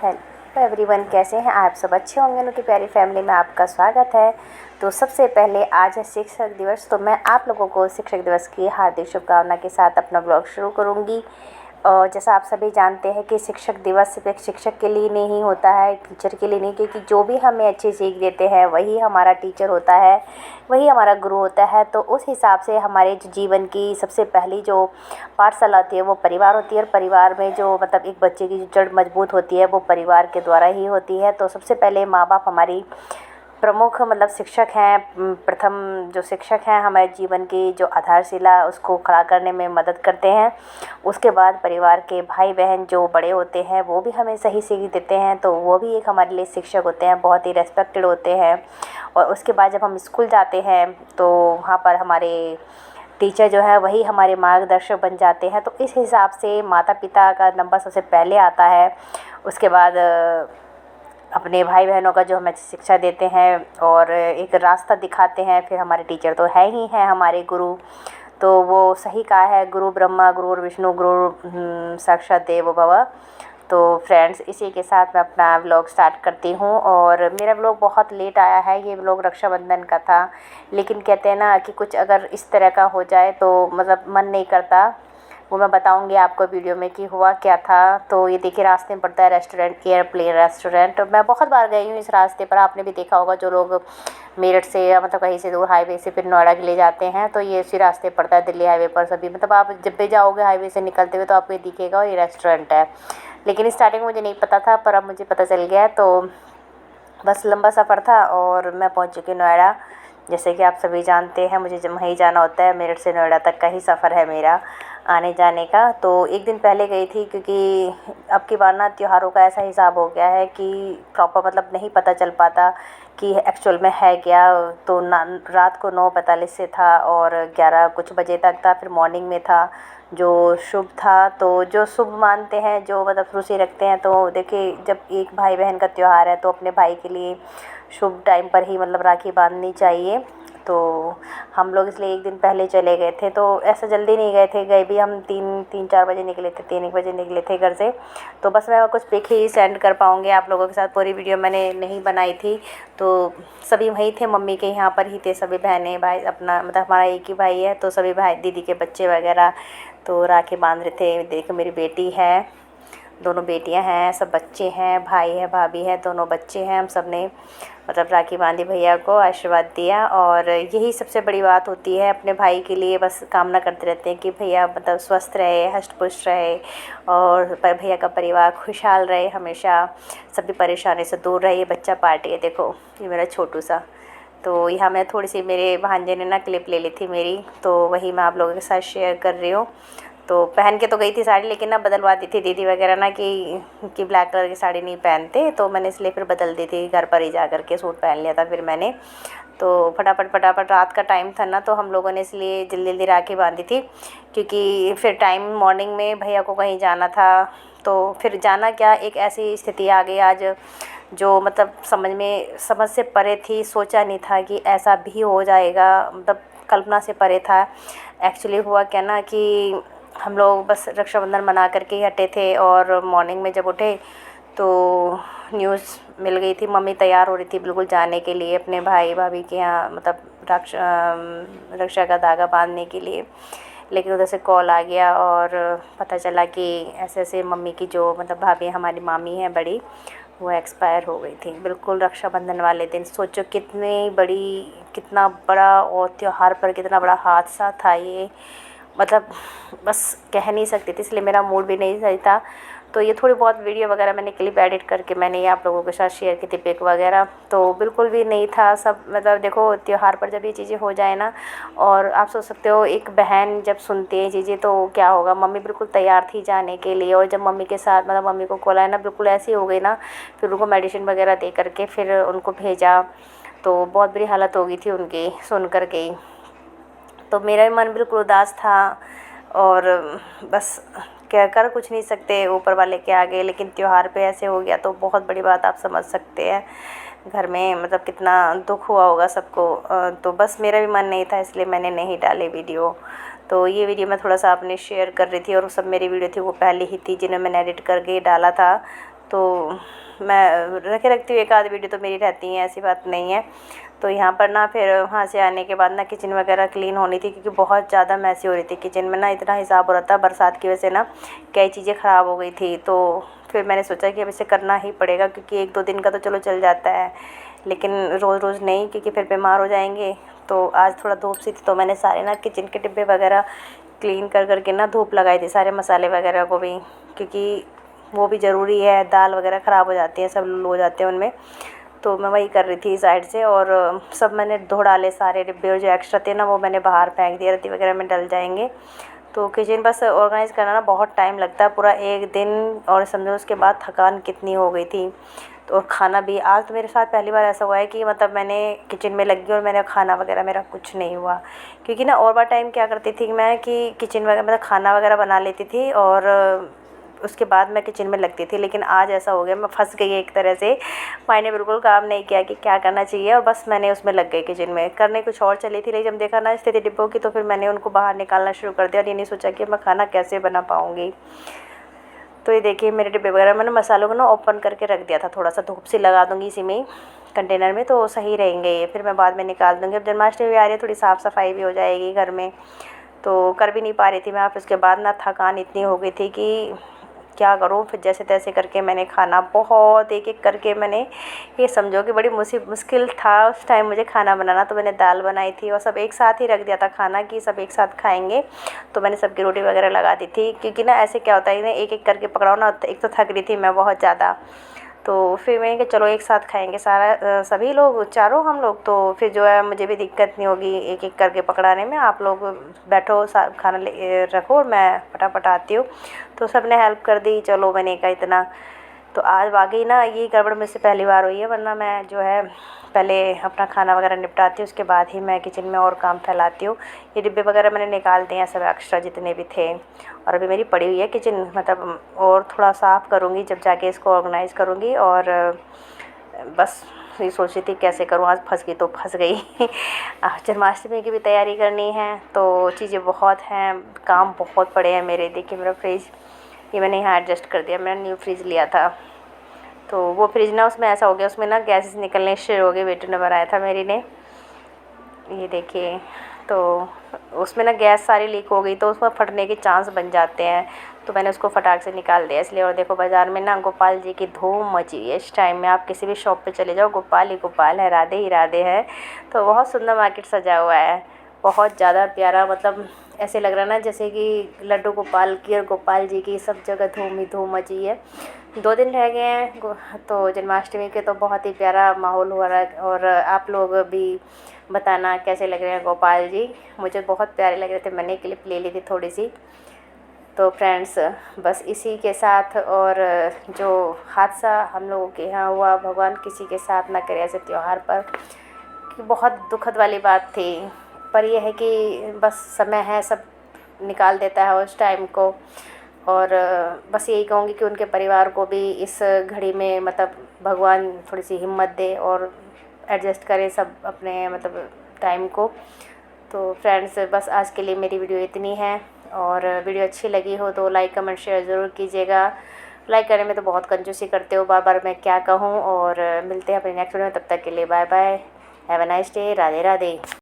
Hello everyone, कैसे हैं आप सब? अच्छे होंगे। उनकी प्यारी फैमिली में आपका स्वागत है। तो सबसे पहले आज है शिक्षक दिवस, तो मैं आप लोगों को शिक्षक दिवस की हार्दिक शुभकामना के साथ अपना ब्लॉग शुरू करूंगी। और जैसा आप सभी जानते हैं कि शिक्षक दिवस सिर्फ एक शिक्षक के लिए नहीं होता है, टीचर के लिए नहीं, क्योंकि जो भी हमें अच्छी सीख देते हैं वही हमारा टीचर होता है, वही हमारा गुरु होता है। तो उस हिसाब से हमारे जो जीवन की सबसे पहली जो पाठशाला होती है वो परिवार होती है। और परिवार में जो मतलब एक बच्चे की जो जड़ मजबूत होती है वो परिवार के द्वारा ही होती है। तो सबसे पहले माँ बाप हमारी प्रमुख मतलब शिक्षक हैं। प्रथम जो शिक्षक हैं हमारे जीवन की जो आधारशिला उसको खड़ा करने में मदद करते हैं। उसके बाद परिवार के भाई बहन जो बड़े होते हैं वो भी हमें सही सीख देते हैं, तो वो भी एक हमारे लिए शिक्षक होते हैं, बहुत ही रेस्पेक्टेड होते हैं। और उसके बाद जब हम स्कूल जाते हैं तो वहाँ पर हमारे टीचर जो है वही हमारे मार्गदर्शक बन जाते हैं। तो इस हिसाब से माता पिता का नंबर सबसे पहले आता है। उसके बाद अपने भाई बहनों का जो हमें शिक्षा देते हैं और एक रास्ता दिखाते हैं, फिर हमारे टीचर तो है ही हैं हमारे गुरु। तो वो सही कहा है, गुरु ब्रह्मा गुरु विष्णु गुरु साक्षात देव भव। तो फ्रेंड्स, इसी के साथ मैं अपना व्लॉग स्टार्ट करती हूँ। और मेरा व्लॉग बहुत लेट आया है, ये व्लॉग रक्षाबंधन का था, लेकिन कहते हैं ना कि कुछ अगर इस तरह का हो जाए तो मतलब मन नहीं करता। वो मैं बताऊंगी आपको वीडियो में कि हुआ क्या था। तो ये देखिए रास्ते में पड़ता है रेस्टोरेंट, एयरप्लेन रेस्टोरेंट। मैं बहुत बार गई हूँ इस रास्ते पर, आपने भी देखा होगा जो लोग मेरठ से या मतलब कहीं से दूर हाईवे से फिर नोएडा के लिए जाते हैं तो ये इसी रास्ते पड़ता है, दिल्ली हाईवे पर। सभी मतलब आप जब भी जाओगे हाईवे से निकलते हुए तो आपको ये दिखेगा और ये रेस्टोरेंट है। लेकिन स्टार्टिंग में मुझे नहीं पता था, पर अब मुझे पता चल गया। तो बस लंबा सफ़र था और मैं पहुंच चुकी नोएडा। जैसे कि आप सभी जानते हैं मुझे वहीं जाना होता है, मेरठ से नोएडा तक का ही सफ़र है मेरा आने जाने का। तो एक दिन पहले गई थी, क्योंकि अब की बार ना त्योहारों का ऐसा हिसाब हो गया है कि प्रॉपर मतलब नहीं पता चल पाता कि एक्चुअल में है क्या। तो ना रात को 9:45 से था और 11 कुछ बजे तक था, फिर मॉर्निंग में था जो शुभ था। तो जो शुभ मानते हैं, जो मतलब रुचि रखते हैं, तो देखिए जब एक भाई बहन का त्यौहार है तो अपने भाई के लिए शुभ टाइम पर ही मतलब राखी बांधनी चाहिए। तो हम लोग इसलिए एक दिन पहले चले गए थे। तो ऐसा जल्दी नहीं गए थे, गए भी हम 3-4 बजे निकले थे, 3-1 बजे निकले थे घर से। तो बस मैं कुछ पिक ही सेंड कर पाऊँगी आप लोगों के साथ, पूरी वीडियो मैंने नहीं बनाई थी। तो सभी वहीं थे, मम्मी के यहाँ पर ही थे सभी बहनें भाई, अपना मतलब हमारा एक ही भाई है तो सभी भाई दीदी के बच्चे वगैरह तो राखी बांध रहे थे। देखो मेरी बेटी है, दोनों बेटियां हैं, सब बच्चे हैं, भाई है भाभी है, दोनों बच्चे हैं। हम सब ने मतलब राखी बांधी, भैया को आशीर्वाद दिया। और यही सबसे बड़ी बात होती है, अपने भाई के लिए बस कामना करते रहते हैं कि भैया मतलब स्वस्थ रहे, हष्ट पुष्ट रहे और भैया का परिवार खुशहाल रहे, हमेशा सभी परेशानी से दूर रहे। ये बच्चा पार्टी है, देखो ये मेरा छोटू सा। तो यहाँ मैं थोड़ी सी मेरे भांजे ने ना क्लिप ले ली थी मेरी, तो वही मैं आप लोगों के साथ शेयर कर रही हूँ। तो पहन के तो गई थी साड़ी, लेकिन ना बदलवा दी थी दीदी वगैरह ना कि ब्लैक कलर की साड़ी नहीं पहनते, तो मैंने इसलिए फिर बदल दी थी, घर पर ही जा कर के सूट पहन लिया था फिर मैंने। तो फटाफट रात का टाइम था ना, तो हम लोगों ने इसलिए जल्दी जल्दी राखी बांधी थी, क्योंकि फिर टाइम मॉर्निंग में भैया को कहीं जाना था। तो फिर जाना क्या, एक ऐसी स्थिति आ गई आज जो मतलब समझ से परे थी। सोचा नहीं था कि ऐसा भी हो जाएगा, मतलब कल्पना से परे था। एक्चुअली हुआ क्या ना कि हम लोग बस रक्षाबंधन मना करके ही हटे थे और मॉर्निंग में जब उठे तो न्यूज़ मिल गई थी। मम्मी तैयार हो रही थी बिल्कुल जाने के लिए अपने भाई भाभी के यहाँ, मतलब रक्षा का धागा बांधने के लिए। लेकिन उधर से कॉल आ गया और पता चला कि ऐसे ऐसे मम्मी की जो मतलब भाभी हमारी मामी है बड़ी, वो एक्सपायर हो गई थी बिल्कुल रक्षाबंधन वाले दिन। सोचो कितना बड़ा और त्यौहार पर कितना बड़ा हादसा था ये, मतलब बस कह नहीं सकती थी, इसलिए मेरा मूड भी नहीं सही था। तो ये थोड़ी बहुत वीडियो वगैरह मैंने क्लिप एडिट करके मैंने ये आप लोगों के साथ शेयर की थी, पिक वगैरह। तो बिल्कुल भी नहीं था सब, मतलब देखो त्यौहार पर जब ये चीज़ें हो जाए ना, और आप सोच सकते हो एक बहन जब सुनती है चीज़ें तो क्या होगा। मम्मी बिल्कुल तैयार थी जाने के लिए, और जब मम्मी के साथ मतलब मम्मी को कॉल आया ना, बिल्कुल ऐसी हो गई ना, फिर उनको मेडिसिन वगैरह दे करके फिर उनको भेजा। तो बहुत बुरी हालत हो गई थी उनकी सुन कर के। तो मेरा भी मन बिल्कुल उदास था और बस क्या कर कुछ नहीं सकते, ऊपर वाले के आगे। लेकिन त्यौहार पे ऐसे हो गया तो बहुत बड़ी बात, आप समझ सकते हैं घर में मतलब कितना दुख हुआ होगा सबको। तो बस मेरा भी मन नहीं था, इसलिए मैंने नहीं डाले वीडियो। तो ये वीडियो मैं थोड़ा सा आपने शेयर कर रही थी, और सब मेरी वीडियो थी वो पहले ही थी जिन्हें मैंने एडिट करके डाला था। तो मैं रखे रखती हूँ, एक आध वीडियो तो मेरी रहती हैं, ऐसी बात नहीं है। तो यहाँ पर ना फिर वहाँ से आने के बाद ना किचन वगैरह क्लीन होनी थी, क्योंकि बहुत ज़्यादा मैसी हो रही थी किचन में ना, इतना हिसाब हो रहा था बरसात की वजह से ना कई चीज़ें ख़राब हो गई थी। तो फिर मैंने सोचा कि अब इसे करना ही पड़ेगा, क्योंकि 1-2 दिन का तो चलो चल जाता है, लेकिन रोज़ रोज़ नहीं, क्योंकि फिर बीमार हो जाएंगे। तो आज थोड़ा धूप सी थी तो मैंने सारे ना किचन के डिब्बे वगैरह क्लीन कर करके ना धूप लगाई थी, सारे मसाले वगैरह को भी, क्योंकि वो भी ज़रूरी है। दाल वगैरह ख़राब हो जाती है, सब हो जाते हैं उनमें। तो मैं वही कर रही थी साइड से, और सब मैंने धो डाले सारे डिब्बे, और जो एक्स्ट्रा थे ना वो मैंने बाहर फेंक दिया, रद्दी वगैरह में डल जाएंगे। तो किचन बस ऑर्गेनाइज़ करना ना बहुत टाइम लगता है, पूरा एक दिन, और समझो उसके बाद थकान कितनी हो गई थी। तो और खाना भी आज तो मेरे साथ पहली बार ऐसा हुआ है कि मतलब मैंने किचन में लग गई और मैंने खाना वगैरह मेरा कुछ नहीं हुआ। क्योंकि ना और बार टाइम क्या करती थी मैं कि किचन वगैरह मतलब खाना वगैरह बना लेती थी और उसके बाद मैं किचन में लगती थी, लेकिन आज ऐसा हो गया, मैं फंस गई एक तरह से। मैंने बिल्कुल काम नहीं किया कि क्या करना चाहिए, और बस मैंने उसमें लग गई किचन में करने, कुछ और चली थी, लेकिन जब देखा ना स्थिति डिब्बों की, तो फिर मैंने उनको बाहर निकालना शुरू कर दिया, और ये नहीं सोचा कि मैं खाना कैसे बना पाऊँगी। तो ये देखिए मेरे डिब्बे वगैरह मैंने मसालों को ना ओपन करके रख दिया था, थोड़ा सा धूप से लगा दूँगी इसी में ही कंटेनर में, तो सही रहेंगे ये, फिर मैं बाद में निकाल दूँगी। अब जन्माष्टमी भी आ रही है, थोड़ी साफ़ सफाई भी हो जाएगी घर में, तो कर भी नहीं पा रही थी मैं। फिर उसके बाद ना थकान इतनी हो गई थी कि क्या करूँ, फिर जैसे तैसे करके मैंने खाना बहुत एक एक करके मैंने, ये समझो कि बड़ी मुश्किल था उस टाइम मुझे खाना बनाना। तो मैंने दाल बनाई थी और सब एक साथ ही रख दिया था खाना कि सब एक साथ खाएंगे, तो मैंने सबकी रोटी वगैरह लगा दी थी, क्योंकि ना ऐसे क्या होता है ना एक एक करके पकड़ाओ ना, एक तो थक रही थी मैं बहुत ज़्यादा। तो फिर मैंने कहा चलो एक साथ खाएंगे सारा सभी लोग, चारों हम लोग, तो फिर जो है मुझे भी दिक्कत नहीं होगी एक एक करके पकड़ाने में। आप लोग बैठो खाना ले रखो और मैं फटाफट आती हूँ। तो सब ने हेल्प कर दी, चलो मैंने कहा इतना। तो आज वाकई ना ये गड़बड़ मुझसे पहली बार हुई है, वरना मैं जो है पहले अपना खाना वगैरह निपटाती हूँ, उसके बाद ही मैं किचन में और काम फैलाती हूँ। ये डिब्बे वगैरह मैंने निकाल दिए हैं सब एक्स्ट्रा जितने भी थे, और अभी मेरी पड़ी हुई है किचन, मतलब और थोड़ा साफ़ करूँगी जब जाके इसको ऑर्गेनाइज़ करूँगी। और बस ये सोच रही थी कैसे करूँ, आज फंस गई तो फंस गई। जन्माष्टमी की भी तैयारी करनी है, तो चीज़ें बहुत हैं, काम बहुत पड़े हैं मेरे। देखिए मेरा फ्रिज, ये मैंने यहाँ एडजस्ट कर दिया, मैंने न्यू फ्रिज लिया था, तो वो फ्रिज ना उसमें ऐसा हो गया, उसमें ना गैसेस निकलने शुरू हो गए, बेटू ने बनाया था मेरी ने, ये देखिए। तो उसमें ना गैस सारी लीक हो गई, तो उसमें फटने के चांस बन जाते हैं, तो मैंने उसको फटाक से निकाल दिया इसलिए। और देखो बाज़ार में ना गोपाल जी की धूम मची है इस टाइम में, आप किसी भी शॉप पे चले जाओ गोपाल ही गोपाल है, राधे ही राधे है। तो बहुत सुंदर मार्केट सजा हुआ है, बहुत ज़्यादा प्यारा, मतलब ऐसे लग रहा है ना जैसे कि लड्डू गोपाल की और गोपाल जी की सब जगह धूम ही धूम मची है। 2 दिन रह गए हैं तो जन्माष्टमी के, तो बहुत ही प्यारा माहौल हो रहा है। और आप लोग भी बताना कैसे लग रहे हैं गोपाल जी, मुझे बहुत प्यारे लग रहे थे, मैंने क्लिप ले ली थी थोड़ी सी। तो फ्रेंड्स बस इसी के साथ, और जो हादसा हम लोगों के यहाँ हुआ, भगवान किसी के साथ ना करे ऐसे त्यौहार पर, कि बहुत दुखद वाली बात थी। पर यह है कि बस समय है, सब निकाल देता है उस टाइम को। और बस यही कहूँगी कि उनके परिवार को भी इस घड़ी में मतलब भगवान थोड़ी सी हिम्मत दे और एडजस्ट करें सब अपने मतलब टाइम को। तो फ्रेंड्स बस आज के लिए मेरी वीडियो इतनी है, और वीडियो अच्छी लगी हो तो लाइक कमेंट शेयर ज़रूर कीजिएगा। लाइक करने में तो बहुत कंजूसी करते हो, बार बार मैं क्या कहूँ। और मिलते हैं अपने नेक्स्ट वीडियो में, तब तक के लिए bye bye, have a nice day, Radhe Radhe.